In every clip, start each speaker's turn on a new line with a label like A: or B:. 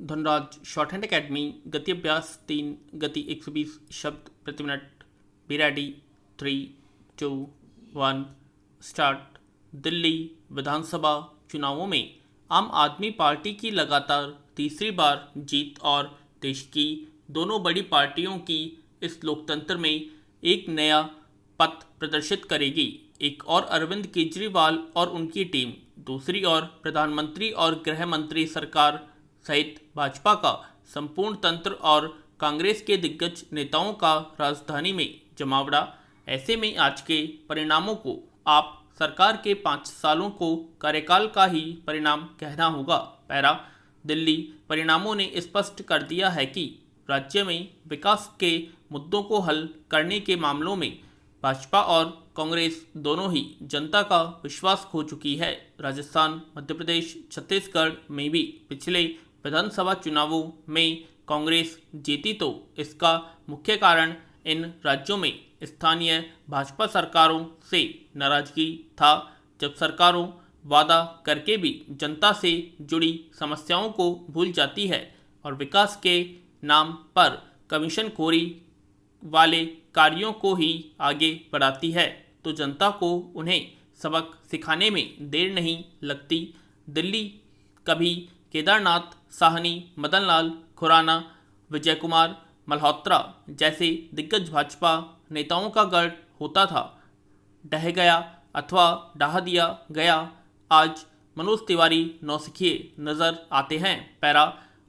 A: Dhanraj short hand academy गति अभ्यास 3 गति 120 शब्द प्रति minute. Be ready 3, 2, 1 start. Delhi विधानसभा चुनावों में आम आदमी पार्टी की लगातार तीसरी बार जीत और देश की दोनों बड़ी पार्टियों की इस लोकतंत्र में एक नया पथ प्रदर्शित करेगी। एक और अरविंद केजरीवाल और उनकी टीम, दूसरी ओर प्रधानमंत्री और गृह मंत्री सरकार सहित भाजपा का संपूर्ण तंत्र और कांग्रेस के दिग्गज नेताओं का राजधानी में जमावड़ा। ऐसे में आज के परिणामों को आप सरकार के 5 सालों को कार्यकाल का ही परिणाम कहना होगा। पैरा दिल्ली परिणामों ने स्पष्ट कर दिया है कि राज्य में विकास के मुद्दों को हल करने के मामलों में भाजपा और कांग्रेस दोनों ही जनता का विश्वास खो चुकी है। राजस्थान, मध्य प्रदेश, छत्तीसगढ़ में भी पिछले विधानसभा चुनावों में कांग्रेस जीती, तो इसका मुख्य कारण इन राज्यों में स्थानीय भाजपा सरकारों से नाराजगी था। जब सरकारों वादा करके भी जनता से जुड़ी समस्याओं को भूल जाती है और विकास के नाम पर कमीशनखोरी वाले कार्यों को ही आगे बढ़ाती है, तो जनता को उन्हें सबक सिखाने में देर नहीं लगती। दिल्ली कभी केदारनाथ साहनी, मदन लाल खुराना, विजय कुमार मल्होत्रा जैसे दिग्गज भाजपा नेताओं का गढ़ होता था, ढह गया अथवा ढहा दिया गया। आज मनोज तिवारी नौसिखिए नजर आते हैं। पैरा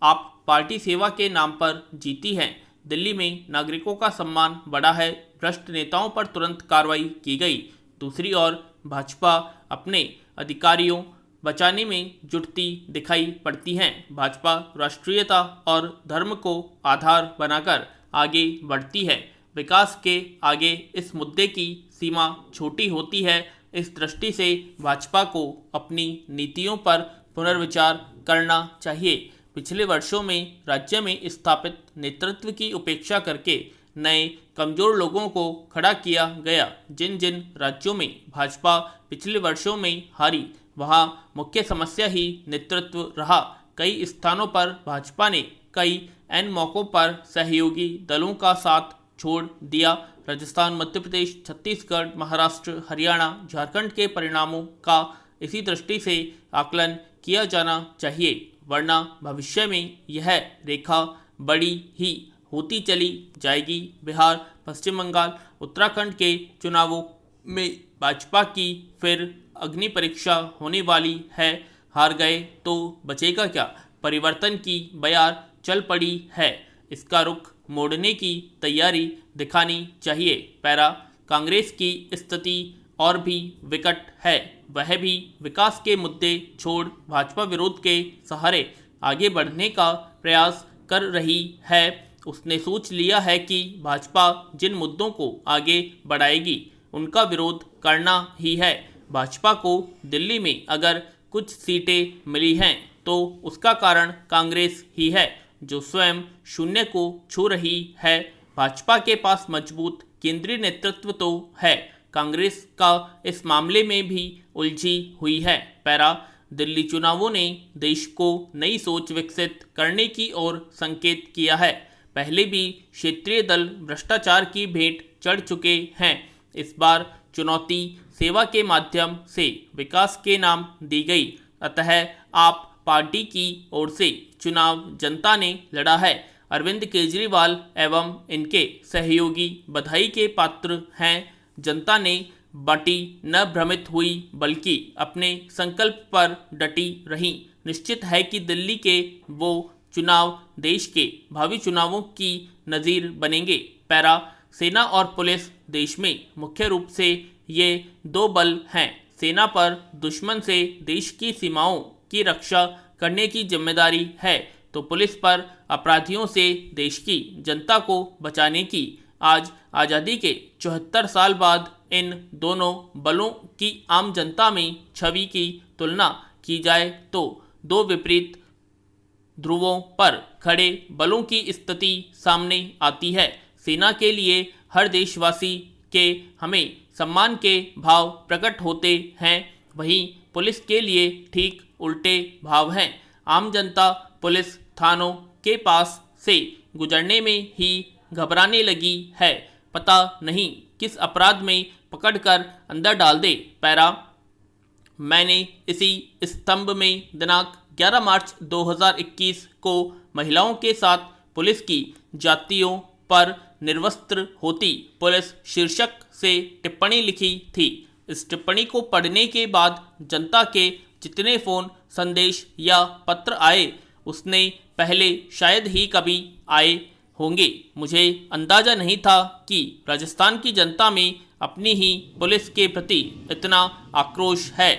A: आप पार्टी सेवा के नाम पर जीती हैं। दिल्ली में नागरिकों का सम्मान बढ़ा है, भ्रष्ट नेताओं पर तुरंत कार्रवाई की गई। दूसरी ओर भाजपा अपने अधिकारियों बचाने में जुटती दिखाई पड़ती हैं। भाजपा राष्ट्रीयता और धर्म को आधार बनाकर आगे बढ़ती है। विकास के आगे इस मुद्दे की सीमा छोटी होती है। इस दृष्टि से भाजपा को अपनी नीतियों पर पुनर्विचार करना चाहिए। पिछले वर्षों में राज्य में स्थापित नेतृत्व की उपेक्षा करके नए कमजोर लोगों को खड़ा किया गया। जिन जिन राज्यों में भाजपा पिछले वर्षों में हारी, वहां मुख्य समस्या ही नेतृत्व रहा। कई स्थानों पर भाजपा ने कई ऐन मौकों पर सहयोगी दलों का साथ छोड़ दिया। राजस्थान, मध्य प्रदेश, छत्तीसगढ़, महाराष्ट्र, हरियाणा, झारखंड के परिणामों का इसी दृष्टि से आकलन किया जाना चाहिए, वरना भविष्य में यह रेखा बड़ी ही होती चली जाएगी। बिहार, पश्चिम बंगाल, उत्तराखंड के चुनावों में भाजपा की फिर अग्नि परीक्षा होने वाली है। हार गए तो बचेगा क्या? परिवर्तन की बयार चल पड़ी है, इसका रुख मोड़ने की तैयारी दिखानी चाहिए। पैरा कांग्रेस की स्थिति और भी विकट है। वह भी विकास के मुद्दे छोड़ भाजपा विरोध के सहारे आगे बढ़ने का प्रयास कर रही है। उसने सोच लिया है कि भाजपा जिन मुद्दों को आगे बढ़ाएगी उनका विरोध करना ही है। भाजपा को दिल्ली में अगर कुछ सीटें मिली हैं तो उसका कारण कांग्रेस ही है, जो स्वयं शून्य को छू रही है। भाजपा के पास मजबूत केंद्रीय नेतृत्व तो है, कांग्रेस का इस मामले में भी उलझी हुई है। पैरा दिल्ली चुनावों ने देश को नई सोच विकसित करने की ओर संकेत किया है। पहले भी क्षेत्रीय दल भ्रष्टाचार की भेंट चढ़ चुके हैं। इस बार चुनौती सेवा के माध्यम से विकास के नाम दी गई। अतः आप पार्टी की ओर से चुनाव जनता ने लड़ा है। अरविंद केजरीवाल एवं इनके सहयोगी बधाई के पात्र हैं। जनता ने बाटी न भ्रमित हुई, बल्कि अपने संकल्प पर डटी रही। निश्चित है कि दिल्ली के वो चुनाव देश के भावी चुनावों की नज़ीर बनेंगे। पैरा सेना और पुलिस देश में मुख्य रूप से ये दो बल हैं। सेना पर दुश्मन से देश की सीमाओं की रक्षा करने की जिम्मेदारी है, तो पुलिस पर अपराधियों से देश की जनता को बचाने की। आज आज़ादी के 74 साल बाद इन दोनों बलों की आम जनता में छवि की तुलना की जाए तो दो विपरीत ध्रुवों पर खड़े बलों की स्थिति सामने आती है। सेना के लिए हर देशवासी के हमें सम्मान के भाव प्रकट होते हैं, वहीं पुलिस के लिए ठीक उल्टे भाव हैं। आम जनता पुलिस थानों के पास से गुजरने में ही घबराने लगी है। पता नहीं किस अपराध में पकड़कर अंदर डाल दे। पैरा, मैंने इसी स्तंभ में दिनांक 11 मार्च 2021 को महिलाओं के साथ पुलिस की जातियों पर निर्वस्त्र होती पुलिस शीर्षक से टिप्पणी लिखी थी। इस टिप्पणी को पढ़ने के बाद जनता के जितने फ़ोन, संदेश या पत्र आए उसने पहले शायद ही कभी आए होंगे। मुझे अंदाज़ा नहीं था कि राजस्थान की जनता में अपनी ही पुलिस के प्रति इतना आक्रोश है।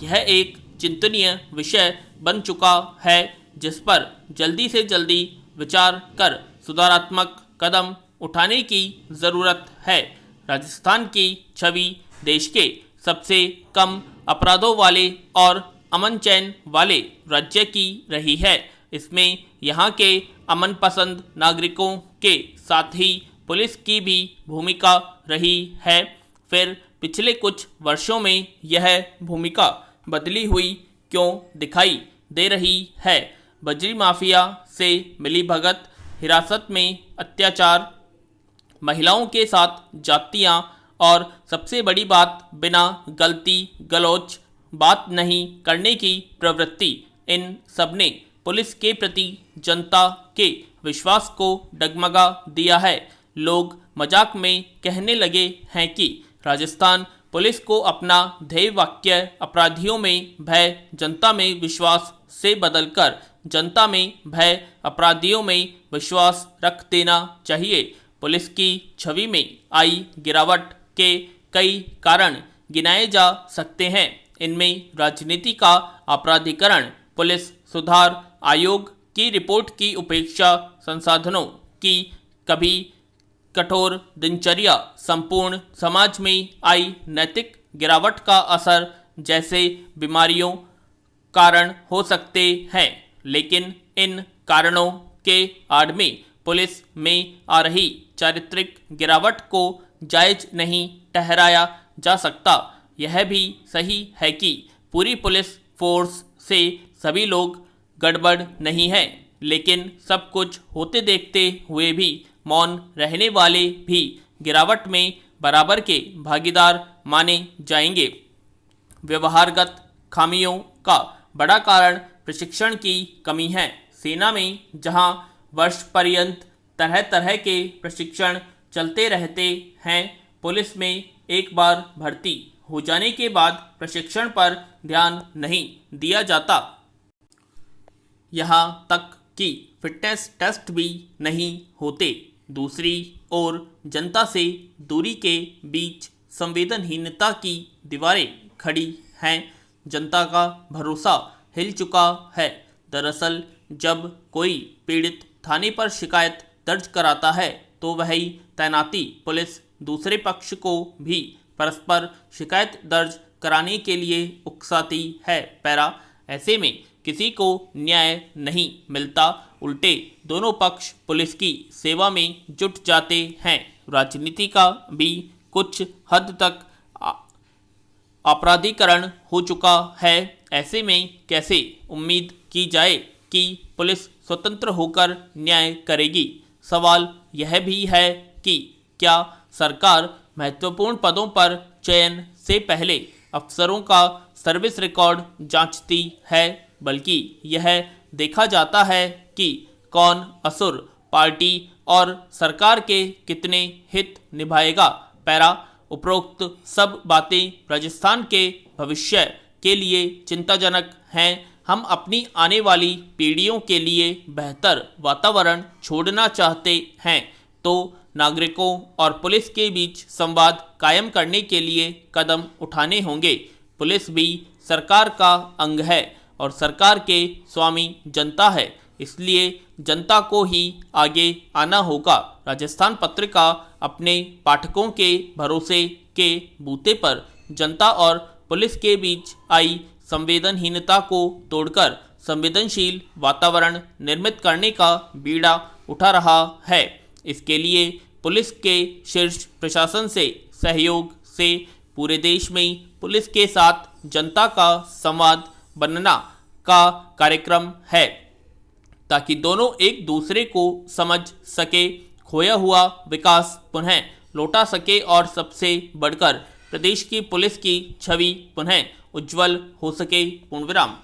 A: यह एक चिंतनीय विषय बन चुका है जिस पर जल्दी से जल्दी विचार कर सुधारात्मक कदम उठाने की ज़रूरत है। राजस्थान की छवि देश के सबसे कम अपराधों वाले और अमन चैन वाले राज्य की रही है। इसमें यहाँ के अमन पसंद नागरिकों के साथ ही पुलिस की भी भूमिका रही है। फिर पिछले कुछ वर्षों में यह भूमिका बदली हुई क्यों दिखाई दे रही है? बजरी माफिया से मिलीभगत, हिरासत में अत्याचार, महिलाओं के साथ जातियां और सबसे बड़ी बात बिना गलती गलौच बात नहीं करने की प्रवृत्ति, इन सब ने पुलिस के प्रति जनता के विश्वास को डगमगा दिया है। लोग मजाक में कहने लगे हैं कि राजस्थान पुलिस को अपना ध्येय वाक्य अपराधियों में भय जनता में विश्वास से बदलकर जनता में भय अपराधियों में विश्वास रख देना चाहिए। पुलिस की छवि में आई गिरावट के कई कारण गिनाए जा सकते हैं। इनमें राजनीति का आपराधिकरण, पुलिस सुधार आयोग की रिपोर्ट की उपेक्षा, संसाधनों की कभी कठोर दिनचर्या, संपूर्ण समाज में आई नैतिक गिरावट का असर जैसे बीमारियों कारण हो सकते हैं। लेकिन इन कारणों के आड़ में पुलिस में आ रही चारित्रिक गिरावट को जायज नहीं ठहराया जा सकता। यह भी सही है कि पूरी पुलिस फोर्स से सभी लोग गड़बड़ नहीं है, लेकिन सब कुछ होते देखते हुए भी मौन रहने वाले भी गिरावट में बराबर के भागीदार माने जाएंगे। व्यवहारगत खामियों का बड़ा कारण प्रशिक्षण की कमी है। सेना में जहां वर्ष पर्यंत तरह तरह के प्रशिक्षण चलते रहते हैं, पुलिस में एक बार भर्ती हो जाने के बाद प्रशिक्षण पर ध्यान नहीं दिया जाता। यहाँ तक कि फिटनेस टेस्ट भी नहीं होते। दूसरी ओर जनता से दूरी के बीच संवेदनहीनता की दीवारें खड़ी हैं। जनता का भरोसा हिल चुका है। दरअसल जब कोई पीड़ित थाने पर शिकायत दर्ज कराता है तो वही तैनाती पुलिस दूसरे पक्ष को भी परस्पर शिकायत दर्ज कराने के लिए उकसाती है। पैरा, ऐसे में किसी को न्याय नहीं मिलता, उल्टे दोनों पक्ष पुलिस की सेवा में जुट जाते हैं। राजनीति का भी कुछ हद तक आपराधिकरण हो चुका है। ऐसे में कैसे उम्मीद की जाए कि पुलिस स्वतंत्र होकर न्याय करेगी? सवाल यह भी है कि क्या सरकार महत्वपूर्ण पदों पर चयन से पहले अफसरों का सर्विस रिकॉर्ड जांचती है, बल्कि यह देखा जाता है कि कौन असुर पार्टी और सरकार के कितने हित निभाएगा? पैरा, उपरोक्त सब बातें राजस्थान के भविष्य के लिए चिंताजनक हैं। हम अपनी आने वाली पीढ़ियों के लिए बेहतर वातावरण छोड़ना चाहते हैं, तो नागरिकों और पुलिस के बीच संवाद कायम करने के लिए कदम उठाने होंगे। पुलिस भी सरकार का अंग है और सरकार के स्वामी जनता है, इसलिए जनता को ही आगे आना होगा। राजस्थान पत्रिका अपने पाठकों के भरोसे के बूते पर जनता और पुलिस के बीच आई संवेदनहीनता को तोड़कर संवेदनशील वातावरण निर्मित करने का बीड़ा उठा रहा है। इसके लिए पुलिस के शीर्ष प्रशासन से सहयोग से पूरे देश में पुलिस के साथ जनता का संवाद बनना का कार्यक्रम है। ताकि दोनों एक दूसरे को समझ सके, खोया हुआ विकास पुनः लौटा सके और सबसे बढ़कर प्रदेश की पुलिस की छवि पुनः उज्जवल हो सके। पूर्ण विराम।